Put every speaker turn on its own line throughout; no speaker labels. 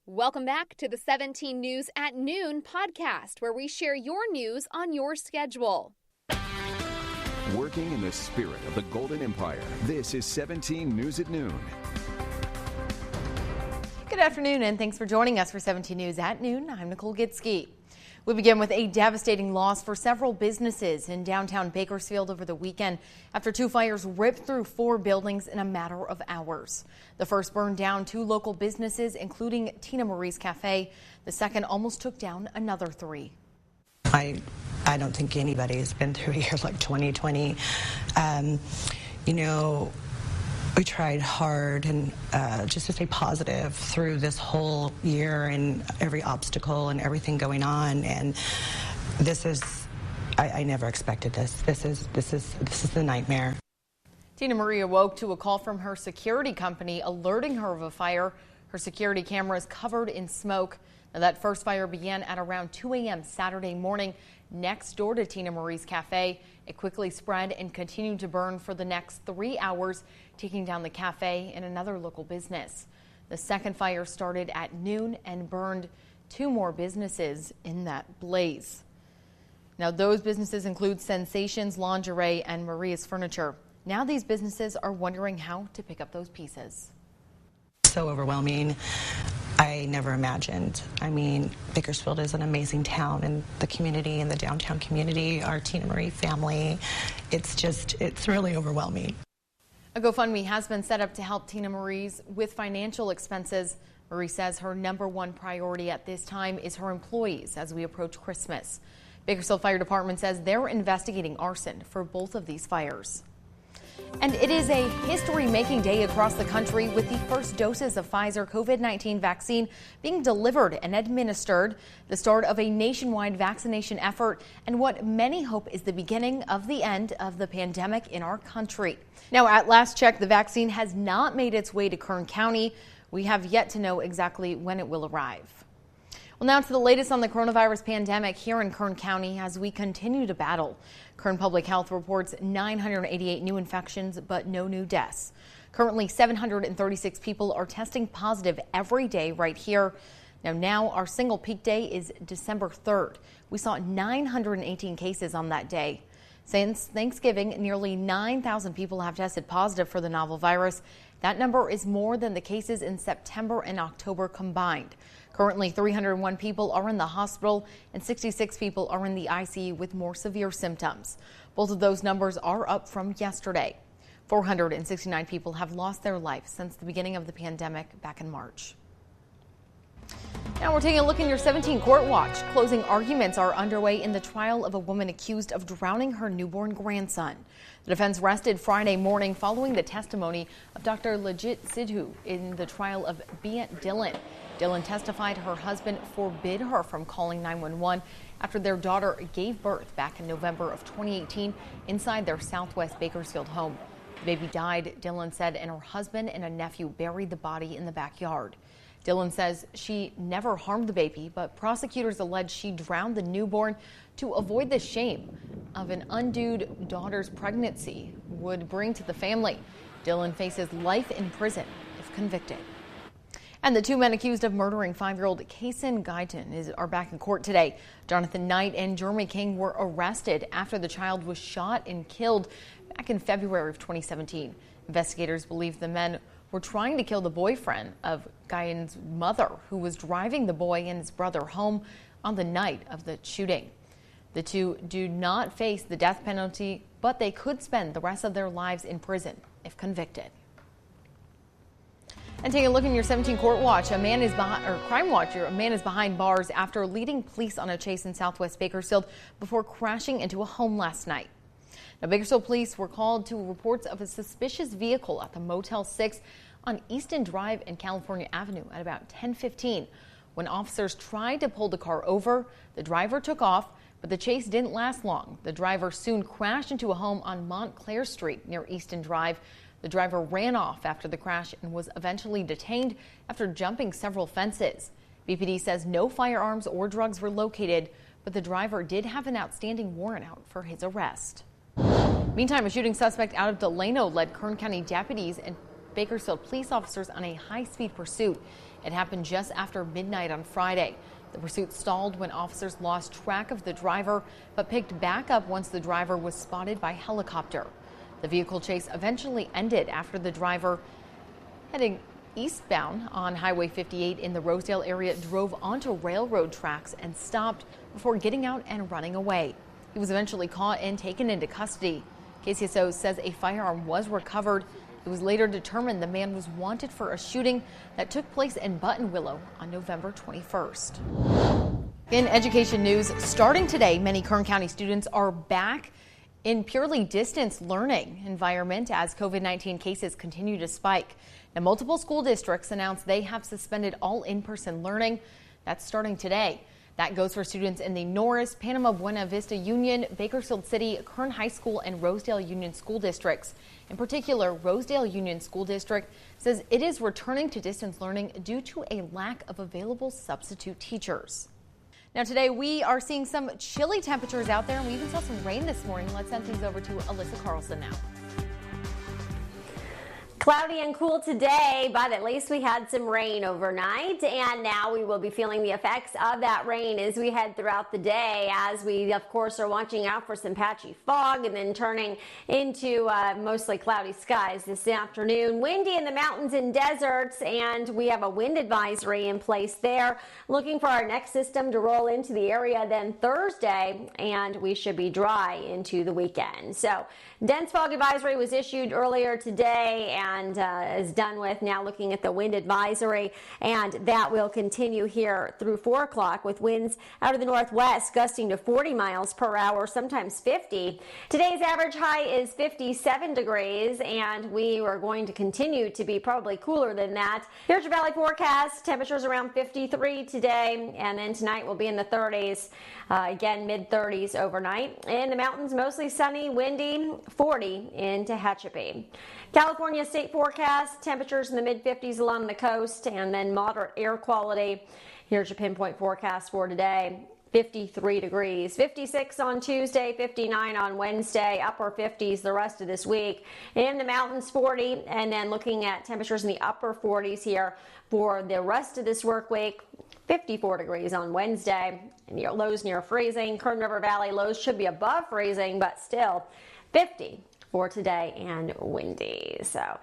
Welcome back to the 17 News at Noon podcast, where we share your news on your schedule.
Working in the spirit of the Golden Empire, this is 17 News at Noon.
Good afternoon, and thanks for joining us for 17 News at Noon. I'm Nicole Gitske. We begin with a devastating loss for several businesses in downtown Bakersfield over the weekend after two fires ripped through 4 buildings in a matter of hours. The first burned down 2 local businesses, including Tina Marie's Cafe. The second almost took down another 3.
I don't think anybody has been through a year like 2020. We tried hard and just to stay positive through this whole year and every obstacle and everything going on. And this is, I never expected this. This is the nightmare.
Tina Marie awoke to a call from her security company alerting her of a fire. Her security camera is covered in smoke. Now, that first fire began at around 2 a.m. Saturday morning next door to Tina Marie's Cafe. It quickly spread and continued to burn for the next 3 hours, taking down the cafe and another local business. The second fire started at noon and burned 2 more businesses in that blaze. Now, those businesses include Sensations Lingerie and Maria's Furniture. Now these businesses are wondering how to pick up those pieces.
So overwhelming. I never imagined. I mean, Bakersfield is an amazing town, and the community and the downtown community, our Tina Marie family, it's really overwhelming.
A GoFundMe has been set up to help Tina Marie's with financial expenses. Marie says her #1 priority at this time is her employees as we approach Christmas. Bakersfield Fire Department says they're investigating arson for both of these fires. And it is a history-making day across the country with the first doses of Pfizer COVID-19 vaccine being delivered and administered, the start of a nationwide vaccination effort, and what many hope is the beginning of the end of the pandemic in our country. Now, at last check, the vaccine has not made its way to Kern County. We have yet to know exactly when it will arrive. Well, now to the latest on the coronavirus pandemic here in Kern County as we continue to battle. Kern Public Health reports 988 new infections, but no new deaths. Currently, 736 people are testing positive every day right here. Now our single peak day is December 3rd. We saw 918 cases on that day. Since Thanksgiving, nearly 9,000 people have tested positive for the novel virus. That number is more than the cases in September and October combined. Currently, 301 people are in the hospital and 66 people are in the ICU with more severe symptoms. Both of those numbers are up from yesterday. 469 people have lost their life since the beginning of the pandemic back in March. Now we're taking a look in your 17 Court Watch. Closing arguments are underway in the trial of a woman accused of drowning her newborn grandson. The defense rested Friday morning following the testimony of Dr. Legit Sidhu in the trial of Biant Dillon. Dillon testified her husband forbid her from calling 911 after their daughter gave birth back in November of 2018 inside their Southwest Bakersfield home. The baby died, Dillon said, and her husband and a nephew buried the body in the backyard. Dillon says she never harmed the baby, but prosecutors allege she drowned the newborn to avoid the shame of an undue daughter's pregnancy would bring to the family. Dillon faces life in prison if convicted. And the 2 men accused of murdering 5-year-old Kaysen Guyton are back in court today. Jonathan Knight and Jeremy King were arrested after the child was shot and killed back in February of 2017. Investigators believe the men were trying to kill the boyfriend of Guyton's mother, who was driving the boy and his brother home on the night of the shooting. The two do not face the death penalty, but they could spend the rest of their lives in prison if convicted. And taking a look in your 17 Court Watch, a man is behind bars after leading police on a chase in Southwest Bakersfield before crashing into a home last night. Now, Bakersfield police were called to reports of a suspicious vehicle at the Motel 6 on Easton Drive and California Avenue at about 10:15. When officers tried to pull the car over, the driver took off, but the chase didn't last long. The driver soon crashed into a home on Montclair Street near Easton Drive. The driver ran off after the crash and was eventually detained after jumping several fences. BPD says no firearms or drugs were located, but the driver did have an outstanding warrant out for his arrest. Meantime, a shooting suspect out of Delano led Kern County deputies and Bakersfield police officers on a high-speed pursuit. It happened just after midnight on Friday. The pursuit stalled when officers lost track of the driver, but picked back up once the driver was spotted by helicopter. The vehicle chase eventually ended after the driver, heading eastbound on Highway 58 in the Rosedale area, drove onto railroad tracks and stopped before getting out and running away. He was eventually caught and taken into custody. KCSO says a firearm was recovered. It was later determined the man was wanted for a shooting that took place in Buttonwillow on November 21st. In education news, starting today, many Kern County students are back in purely distance learning environment as COVID-19 cases continue to spike. Now, multiple school districts announced they have suspended all in-person learning. That's starting today. That goes for students in the Norris, Panama Buena Vista Union, Bakersfield City, Kern High School, and Rosedale Union school districts. In particular, Rosedale Union School District says it is returning to distance learning due to a lack of available substitute teachers. Now today we are seeing some chilly temperatures out there, and we even saw some rain this morning. Let's send things over to Alyssa Carlson now.
Cloudy and cool today, but at least we had some rain overnight, and now we will be feeling the effects of that rain as we head throughout the day, as we of course are watching out for some patchy fog and then turning into mostly cloudy skies this afternoon. Windy in the mountains and deserts, and we have a wind advisory in place there. Looking for our next system to roll into the area then Thursday, and we should be dry into the weekend. So dense fog advisory was issued earlier today and is done with. Now looking at the wind advisory, and that will continue here through 4 o'clock with winds out of the northwest gusting to 40 miles per hour, sometimes 50. Today's average high is 57 degrees, and we are going to continue to be probably cooler than that. Here's your valley forecast. Temperatures around 53 today, and then tonight will be in the 30s. Again, mid-30s overnight. In the mountains, mostly sunny, windy, 40 into Tehachapi. California state forecast, temperatures in the mid-50s along the coast, and then moderate air quality. Here's your pinpoint forecast for today. 53 degrees, 56 on Tuesday, 59 on Wednesday, upper 50s the rest of this week. In the mountains, 40, and then looking at temperatures in the upper 40s here for the rest of this work week. 54 degrees on Wednesday, and your lows near freezing. Kern River Valley lows should be above freezing, but still 50 for today and windy. So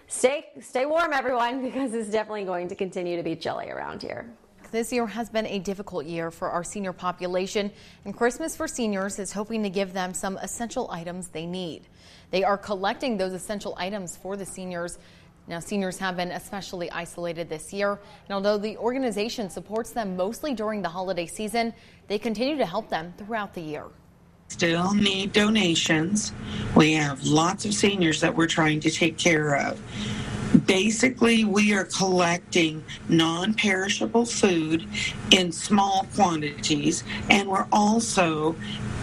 stay warm, everyone, because it's definitely going to continue to be chilly around here.
This year has been a difficult year for our senior population, and Christmas for Seniors is hoping to give them some essential items they need. They are collecting those essential items for the seniors. Now, seniors have been especially isolated this year, and although the organization supports them mostly during the holiday season, they continue to help them throughout the year.
Still need donations. We have lots of seniors that we're trying to take care of. Basically, we are collecting non-perishable food in small quantities, and we're also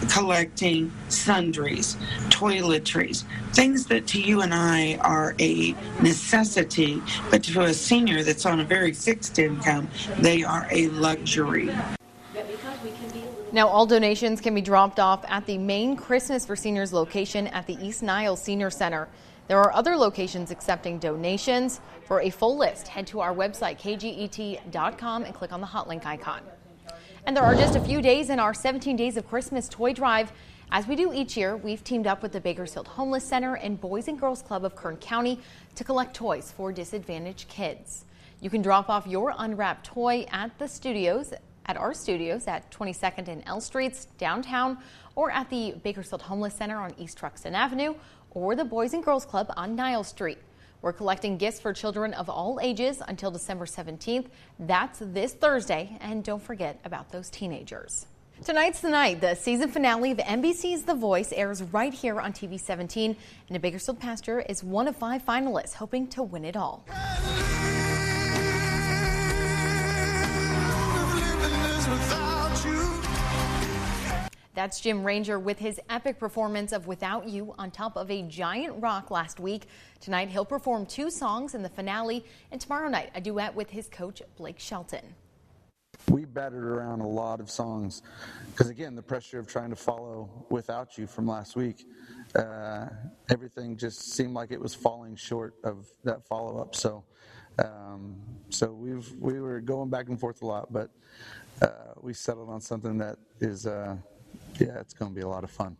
collecting sundries, toiletries, things that to you and I are a necessity, but to a senior that's on a very fixed income, they are a luxury.
Now, all donations can be dropped off at the main Christmas for Seniors location at the East Niles Senior Center. There are other locations accepting donations. For a full list, head to our website, kget.com, and click on the hot link icon. And there are just a few days in our 17 Days of Christmas toy drive. As we do each year, we've teamed up with the Bakersfield Homeless Center and Boys and Girls Club of Kern County to collect toys for disadvantaged kids. You can drop off your unwrapped toy at the studios, at our studios at 22nd and L Streets downtown, or at the Bakersfield Homeless Center on East Truxton Avenue, or the Boys and Girls Club on Niles Street. We're collecting gifts for children of all ages until December 17th. That's this Thursday, and don't forget about those teenagers. Tonight's the night. The season finale of NBC's The Voice airs right here on TV 17, and a Bakersfield pastor is one of 5 finalists hoping to win it all. That's Jim Ranger with his epic performance of Without You on top of a giant rock last week. Tonight he'll perform 2 songs in the finale, and tomorrow night a duet with his coach Blake Shelton.
We battered around a lot of songs because, again, the pressure of trying to follow Without You from last week, everything just seemed like it was falling short of that follow-up. So So we were going back and forth a lot, but we settled on something that is, it's going to be a lot of fun.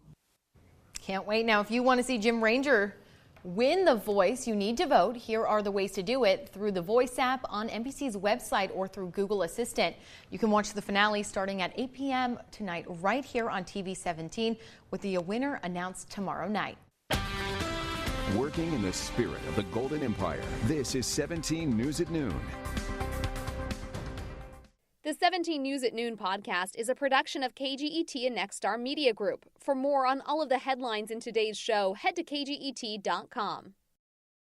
Can't wait. Now, if you want to see Jim Ranger win The Voice, you need to vote. Here are the ways to do it: through the Voice app, on NBC's website, or through Google Assistant. You can watch the finale starting at 8 p.m. tonight right here on TV 17 with the winner announced tomorrow night.
Working in the spirit of the Golden Empire, this is 17 News at Noon.
The 17 News at Noon podcast is a production of KGET and Nexstar Media Group. For more on all of the headlines in today's show, head to KGET.com.